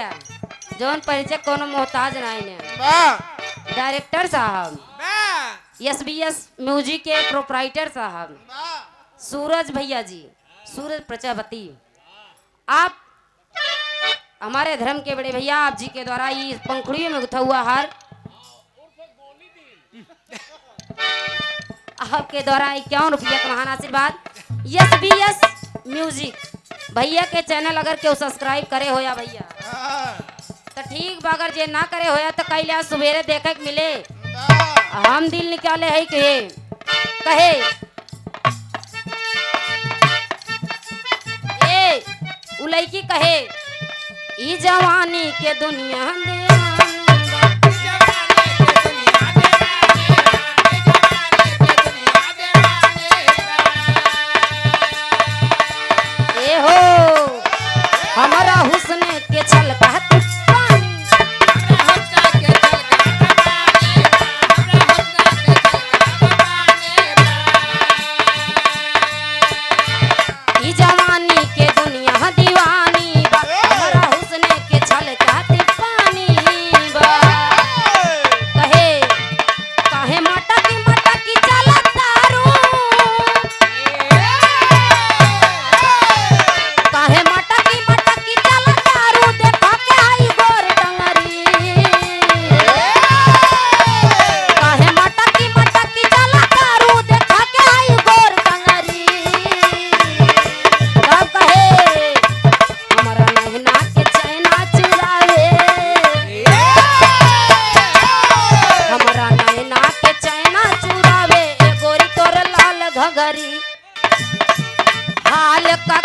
भैया जौन परिचय कोनो मोहताज नहीं ने डायरेक्टर साहब SBS म्यूजिक के प्रोप्राइटर साहब सूरज भैया जी, सूरज प्रजापति, आप हमारे धर्म के बड़े भैया, आप जी के द्वारा ये पंखुड़ियों में गुथा हुआ हार आपके द्वारा 51 रुपया का महान आशीर्वाद। SBS म्यूजिक भैया के चैनल अगर क्यों सब्सक्राइब करे होया भैया तो ठीक बा, अगर जे ना करे होया तो कल सवेरे देखे के मिले। हम दिल निकाले है कहे ए उलैकी कहे ई जवानी के दुनिया ए हो हमारा हुस्न के छलका हाल का